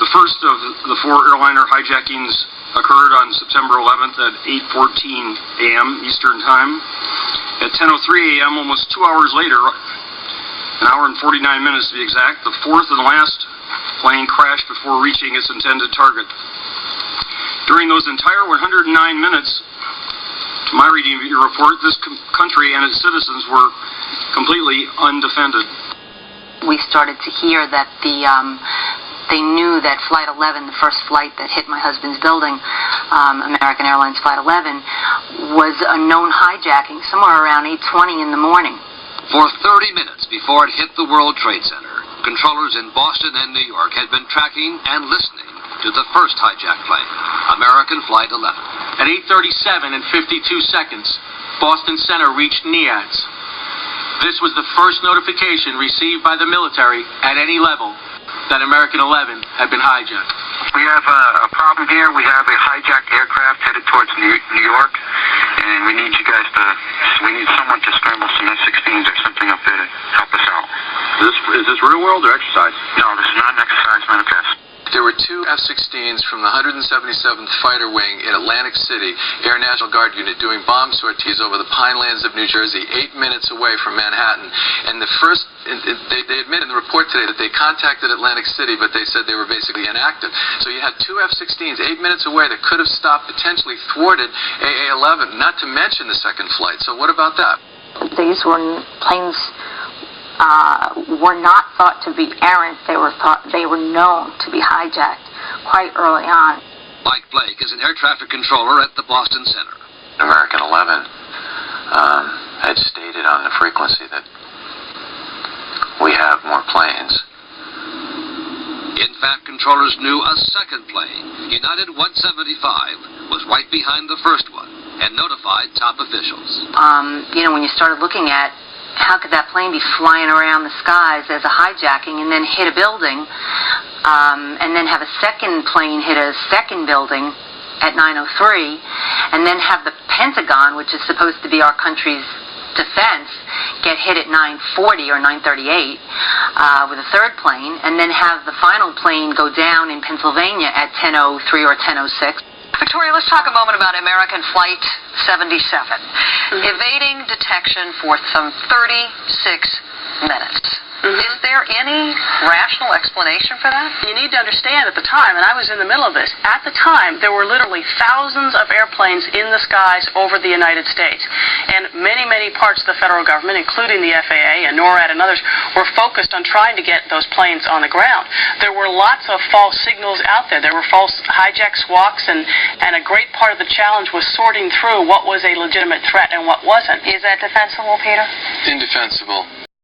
The first of the 4 airliner hijackings occurred on September 11th at 8:14 a.m. Eastern Time. At 10:03 a.m., almost 2 hours later, an hour and 49 minutes to be exact, the fourth and last plane crashed before reaching its intended target. During those entire 109 minutes, to my reading of your report, this country and its citizens were completely undefended. We started to hear that they knew that Flight 11, the first flight that hit my husband's building, American Airlines Flight 11, was a known hijacking somewhere around 8:20 in the morning. For 30 minutes before it hit the World Trade Center, controllers in Boston and New York had been tracking and listening to the first hijacked plane, American Flight 11. At 8:37 and 52 seconds, Boston Center reached NIADS. This was the first notification received by the military at any level that American 11 had been hijacked. We have a problem here. We have a hijacked aircraft headed towards New York, and we need someone to scramble some F-16s or something up there to help us out. Is this real world or exercise? No, this is not an exercise manifest. There were 2 F-16s from the 177th Fighter Wing in Atlantic City, Air National Guard unit, doing bomb sorties over the Pinelands of New Jersey, 8 minutes away from Manhattan. And they admit in the report today that they contacted Atlantic City, but they said they were basically inactive. So you had 2 F-16s 8 minutes away that could have stopped, potentially thwarted AA-11, not to mention the second flight. So what about that? These were planes were not thought to be errant. They were known to be hijacked quite early on. Mike Blake is an air traffic controller at the Boston Center. American 11 had stated on the frequency that we have more planes. In fact, controllers knew a second plane, United 175, was right behind the first one and notified top officials. When you started looking at how could that plane be flying around the skies as a hijacking and then hit a building, and then have a second plane hit a second building at 9:03, and then have the Pentagon, which is supposed to be our country's defense, get hit at 9:40 or 9:38 with a third plane, and then have the final plane go down in Pennsylvania at 10:03 or 10:06. Victoria, let's talk a moment about American Flight 77, evading detection for some 36 minutes. Is there any rational explanation for that? You need to understand at the time, and I was in the middle of this, at the time there were literally thousands of airplanes in the skies over the United States. And many, many parts of the federal government, including the FAA and NORAD and others, were focused on trying to get those planes on the ground. There were lots of false signals out there. There were false hijack squawks, and a great part of the challenge was sorting through what was a legitimate threat and what wasn't. Is that defensible, Peter? Indefensible.